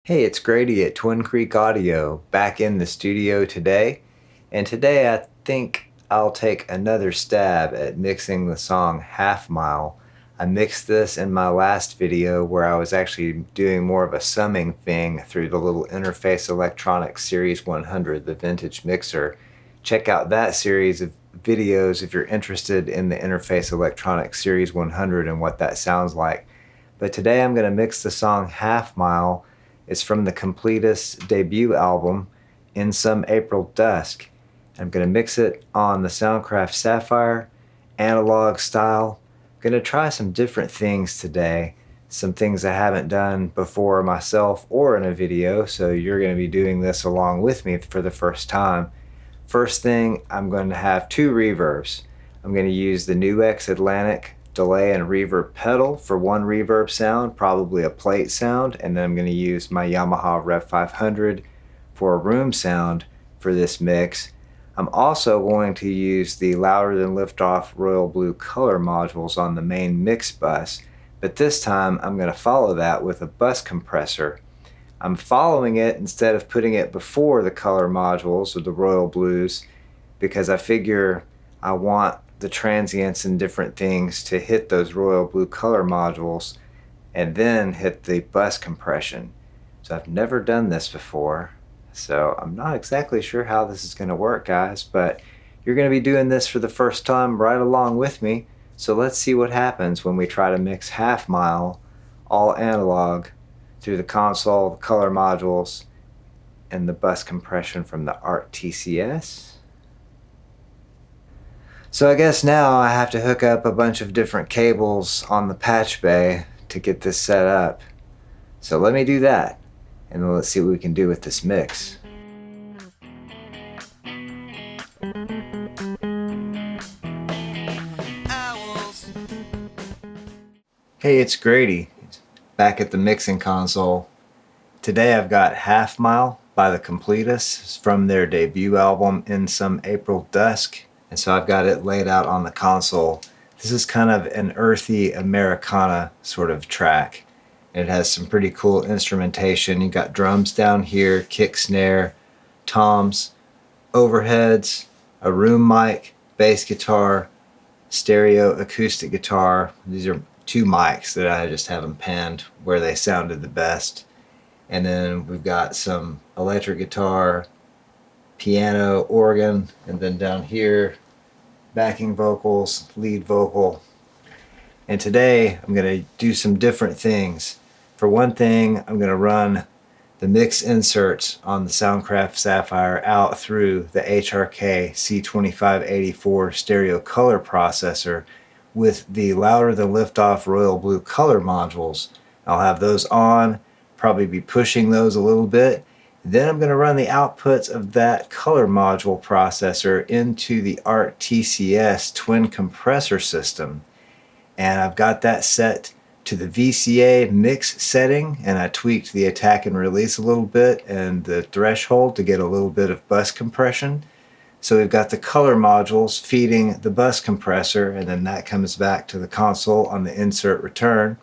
Hey, it's Grady at Twin Creek Audio, back in the studio today. And today I think I'll take another stab at mixing the song Half Mile. I mixed this in my last video where I was actually doing more of a summing thing through the little Interface Electronics Series 100, the vintage mixer. Check out that series of videos if you're interested in the Interface Electronics Series 100 and what that sounds like. But today I'm going to mix the song Half Mile. It's from the Completists debut album, In Some April Dusk. I'm going to mix it on the Soundcraft Sapphyre, analog style. I'm going to try some different things today, some things I haven't done before myself or in a video, so you're going to be doing this along with me for the first time. First thing, I'm going to have two reverbs. I'm going to use the NUX Atlantic delay and reverb pedal for one reverb sound, probably a plate sound, and then I'm going to use my Yamaha Rev500 for a room sound for this mix. I'm also going to use the Louder Than Liftoff Royal Blue Colour modules on the main mix bus, but this time I'm going to follow that with a bus compressor. I'm following it instead of putting it before the color modules or the Royal Blues because I figure I want the transients and different things to hit those royal blue color modules and then hit the bus compression. So I've never done this before, so I'm not exactly sure how this is going to work, guys, but you're going to be doing this for the first time right along with me. So let's see what happens when we try to mix Half Mile all analog through the console, the color modules, and the bus compression from the ART TCS. So I guess now I have to hook up a bunch of different cables on the patch bay to get this set up. So let me do that, and then let's see what we can do with this mix. Hey, it's Grady, back at the mixing console. Today I've got Half Mile by the Completists from their debut album In Some April Dusk. And so I've got it laid out on the console. This is kind of an earthy Americana sort of track. It has some pretty cool instrumentation. You got drums down here, kick, snare, toms, overheads, a room mic, bass guitar, stereo acoustic guitar. These are two mics that I just have them panned where they sounded the best. And then we've got some electric guitar, piano, organ, and then down here, backing vocals, lead vocal. And today I'm going to do some different things. For one thing, I'm going to run the mix inserts on the Soundcraft Sapphyre out through the HRK C2584 stereo color processor with the Louder Than Liftoff Royal Blue Color modules. I'll have those on, probably be pushing those a little bit. Then I'm going to run the outputs of that color module processor into the ART TCS Twin Compressor System. And I've got that set to the VCA mix setting, and I tweaked the attack and release a little bit and the threshold to get a little bit of bus compression. So we've got the color modules feeding the bus compressor, and then that comes back to the console on the insert return.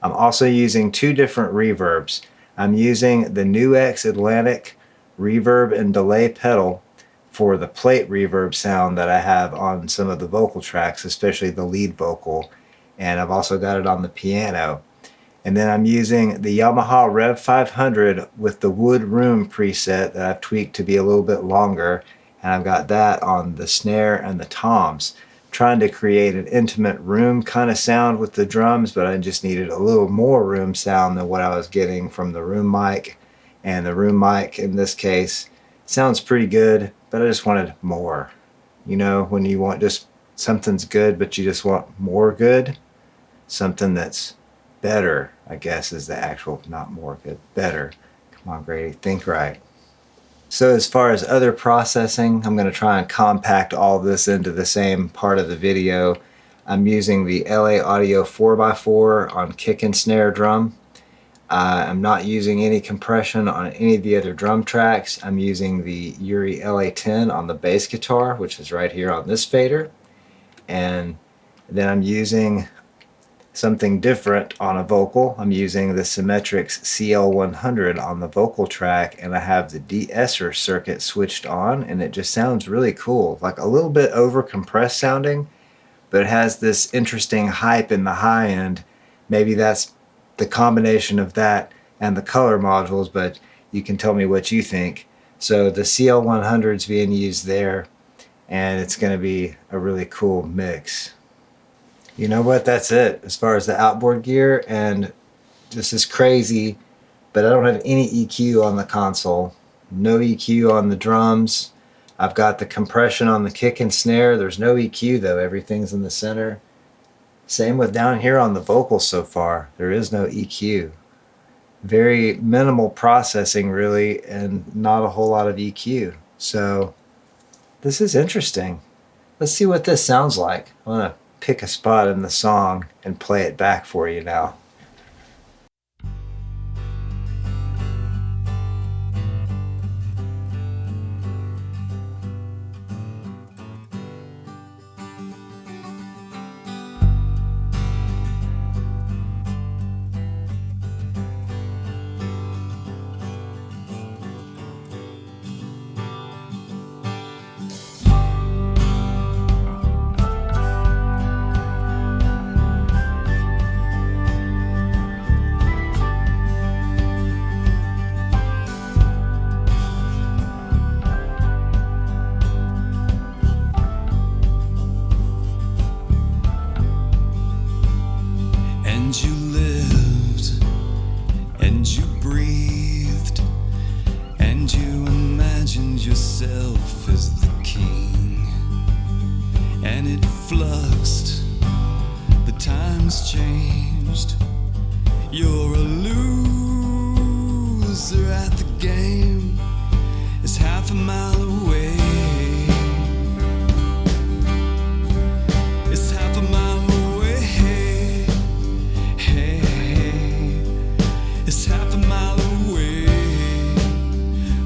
I'm also using two different reverbs. I'm using the NUX Atlantic reverb and delay pedal for the plate reverb sound that I have on some of the vocal tracks, especially the lead vocal, and I've also got it on the piano. And then I'm using the Yamaha Rev500 with the wood room preset that I've tweaked to be a little bit longer, and I've got that on the snare and the toms. Trying to create an intimate room kind of sound with the drums, but I just needed a little more room sound than what I was getting from the room mic. And the room mic in this case sounds pretty good, but I just wanted more. You know, when you want just something's good, but you just want more good, something that's better, I guess, is the actual, not more good, better. Come on, Grady, think right. So as far as other processing, I'm going to try and compact all this into the same part of the video. I'm using the LA Audio 4x4 on kick and snare drum. I'm not using any compression on any of the other drum tracks. I'm using the Urei LA-10 on the bass guitar, which is right here on this fader. And then I'm using something different on a vocal. I'm using the Symetrix CL-100 on the vocal track, and I have the de-esser circuit switched on, and it just sounds really cool, like a little bit over compressed sounding, but it has this interesting hype in the high end. Maybe that's the combination of that and the color modules, but you can tell me what you think. So the CL-100 is being used there, and it's going to be a really cool mix. You know what? That's it as far as the outboard gear, and this is crazy, but I don't have any EQ on the console. No EQ on the drums. I've got the compression on the kick and snare. There's no EQ though. Everything's in the center. Same with down here on the vocals so far. There is no EQ. Very minimal processing really, and not a whole lot of EQ. So this is interesting. Let's see what this sounds like. I'm going to pick a spot in the song and play it back for you now. You're a loser at the game. It's half a mile away. It's half a mile away. Hey, it's half a mile away.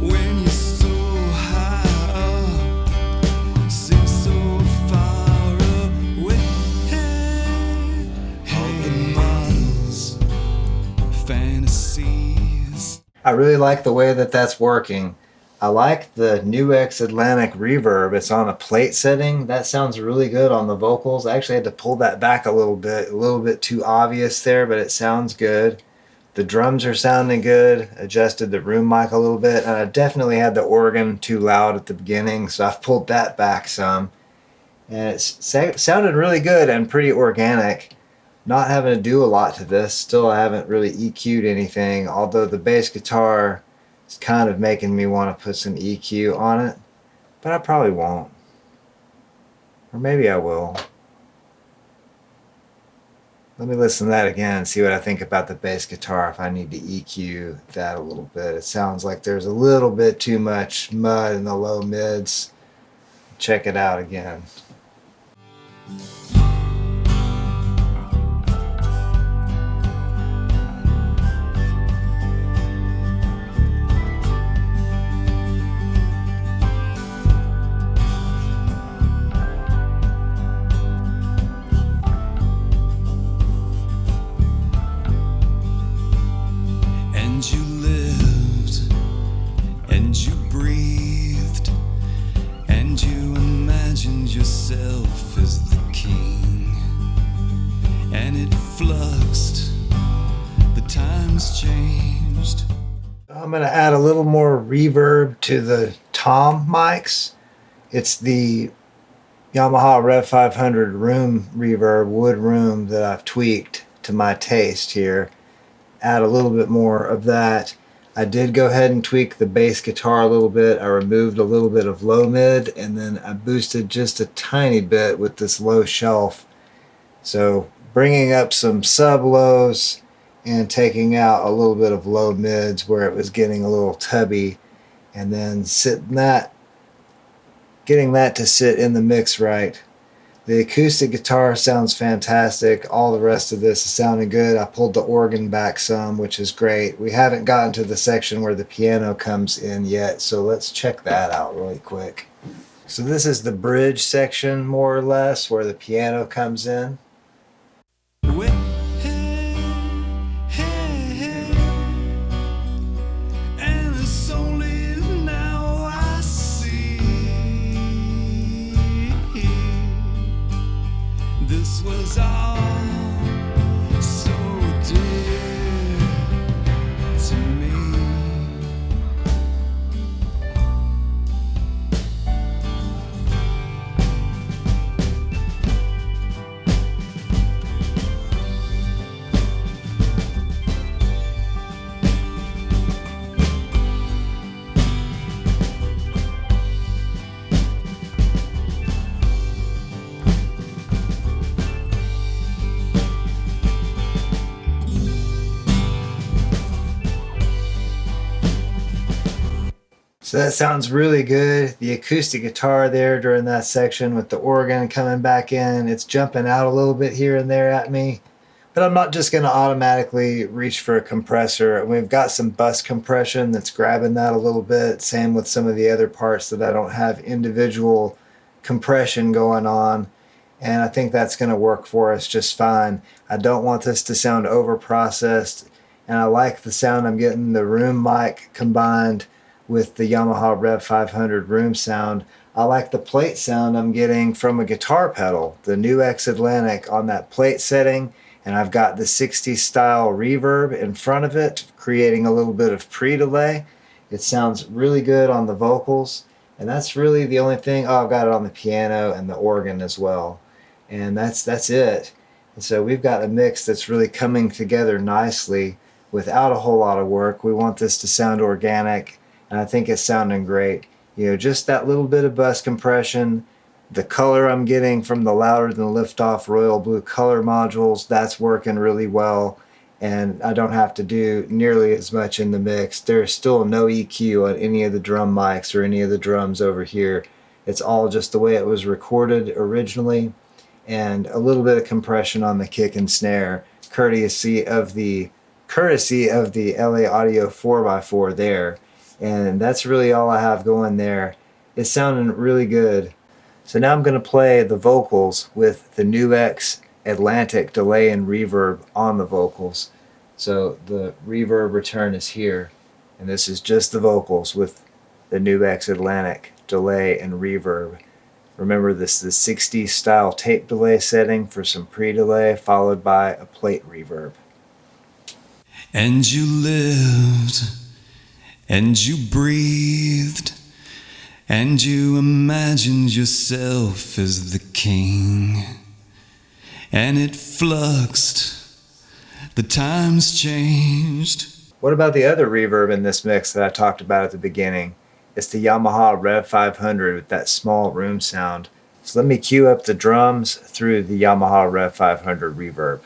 When you're so high up, seem so far away. All the miles, fantasies. I really like the way that that's working. I like the NUX Atlantic reverb. It's on a plate setting. That sounds really good on the vocals. I actually had to pull that back a little bit too obvious there, but it sounds good. The drums are sounding good. Adjusted the room mic a little bit, and I definitely had the organ too loud at the beginning, so I've pulled that back some. And it sounded really good and pretty organic. Not having to do a lot to this. Still, I haven't really EQ'd anything, although the bass guitar is kind of making me want to put some EQ on it, but I probably won't. Or maybe I will. Let me listen to that again and see what I think about the bass guitar, if I need to EQ that a little bit. It sounds like there's a little bit too much mud in the low mids. Check it out again. And you lived, and you breathed, and you imagined yourself as the king. And it fluxed, the times changed. I'm going to add a little more reverb to the tom mics. It's the Yamaha Rev500 room reverb, wood room, that I've tweaked to my taste here. Add a little bit more of that. I did go ahead and tweak the bass guitar a little bit. I removed a little bit of low mid, and then I boosted just a tiny bit with this low shelf. So bringing up some sub lows and taking out a little bit of low mids where it was getting a little tubby, and then getting that to sit in the mix right. The acoustic guitar sounds fantastic. All the rest of this is sounding good. I pulled the organ back some, which is great. We haven't gotten to the section where the piano comes in yet, so let's check that out really quick. So this is the bridge section, more or less, where the piano comes in. When This was all so dear to me. So that sounds really good. The acoustic guitar there during that section with the organ coming back in, it's jumping out a little bit here and there at me. But I'm not just going to automatically reach for a compressor. We've got some bus compression that's grabbing that a little bit. Same with some of the other parts that I don't have individual compression going on. And I think that's going to work for us just fine. I don't want this to sound over-processed. And I like the sound I'm getting, the room mic combined with the Yamaha Rev500 room sound. I like the plate sound I'm getting from a guitar pedal, the NUX Atlantic on that plate setting, and I've got the 60s style reverb in front of it, creating a little bit of pre-delay. It sounds really good on the vocals, and that's really the only thing. Oh, I've got it on the piano and the organ as well, and that's it. And so we've got a mix that's really coming together nicely without a whole lot of work. We want this to sound organic, and I think it's sounding great. You know, just that little bit of bus compression, the color I'm getting from the Louder Than Liftoff Royal Blue color modules, that's working really well. And I don't have to do nearly as much in the mix. There's still no EQ on any of the drum mics or any of the drums over here. It's all just the way it was recorded originally. And a little bit of compression on the kick and snare, courtesy of the LA Audio 4x4 there. And that's really all I have going there. It's sounding really good. So now I'm going to play the vocals with the NUX Atlantic delay and reverb on the vocals. So the reverb return is here, and this is just the vocals with the NUX Atlantic delay and reverb. Remember, this is the 60s style tape delay setting for some pre-delay, followed by a plate reverb. And you lived, and you breathed, and you imagined yourself as the king. And it fluxed, the times changed. What about the other reverb in this mix that I talked about at the beginning? It's the Yamaha Rev500 with that small room sound. So let me cue up the drums through the Yamaha Rev500 reverb.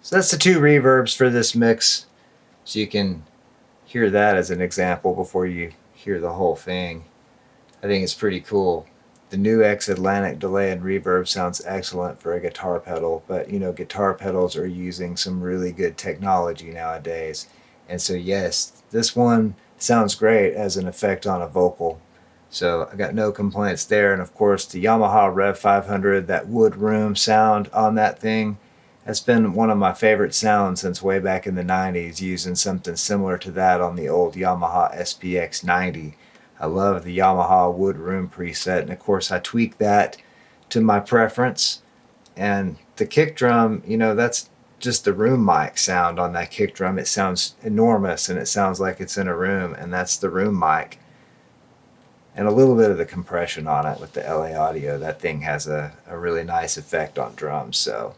So that's the two reverbs for this mix. So you can hear that as an example before you hear the whole thing. I think it's pretty cool. The NUX Atlantic delay and reverb sounds excellent for a guitar pedal, but you know, guitar pedals are using some really good technology nowadays. And so yes, this one sounds great as an effect on a vocal. So I got no complaints there. And of course the Yamaha Rev500, that wood room sound on that thing, that's been one of my favorite sounds since way back in the 90s, using something similar to that on the old Yamaha SPX 90. I love the Yamaha wood room preset, and of course I tweak that to my preference. And the kick drum, you know, that's just the room mic sound on that kick drum. It sounds enormous and it sounds like it's in a room, and that's the room mic. And a little bit of the compression on it with the LA Audio. That thing has a really nice effect on drums. So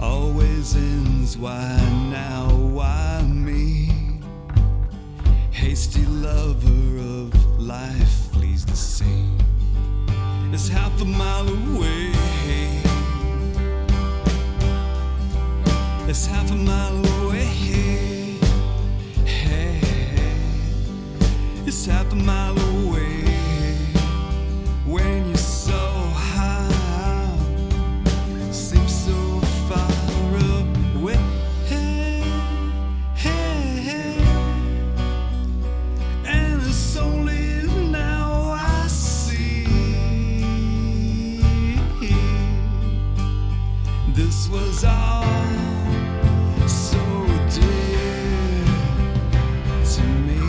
always ends. Why now, why me? Hasty lover of life flees the scene. It's half a mile away. It's half a mile away. It's half a mile away. When you're so high, seems so far away. And it's only now I see this was all so dear to me.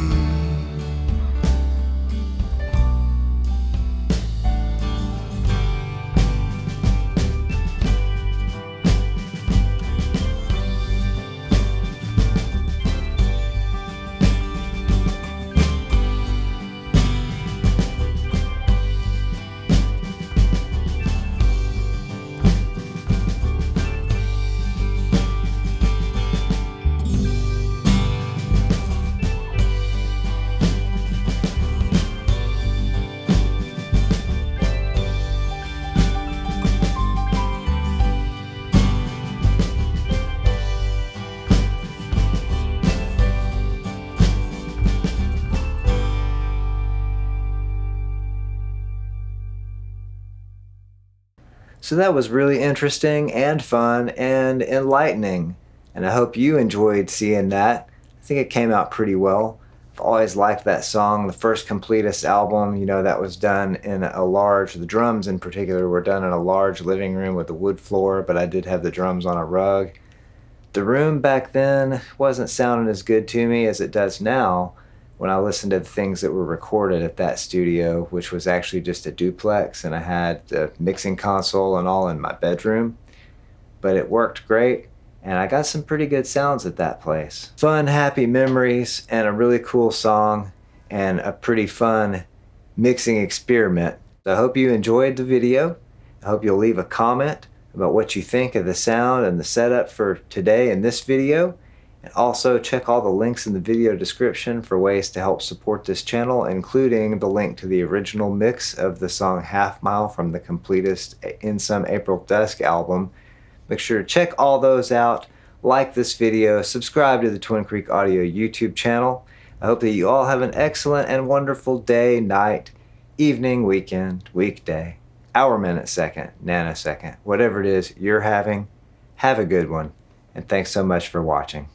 So that was really interesting and fun and enlightening, and I hope you enjoyed seeing that. I think it came out pretty well. I've always liked that song. The first Completists album, you know, that was done in a large, the drums in particular were done in a large living room with a wood floor, but I did have the drums on a rug. The room back then wasn't sounding as good to me as it does now when I listened to the things that were recorded at that studio, which was actually just a duplex, and I had the mixing console and all in my bedroom. But it worked great, and I got some pretty good sounds at that place. Fun, happy memories, and a really cool song, and a pretty fun mixing experiment. So I hope you enjoyed the video. I hope you'll leave a comment about what you think of the sound and the setup for today in this video. And also check all the links in the video description for ways to help support this channel, including the link to the original mix of the song Half Mile from the Completists In Some April Dusk album. Make sure to check all those out, like this video, subscribe to the Twin Creek Audio YouTube channel. I hope that you all have an excellent and wonderful day, night, evening, weekend, weekday, hour, minute, second, nanosecond, whatever it is you're having. Have a good one, and thanks so much for watching.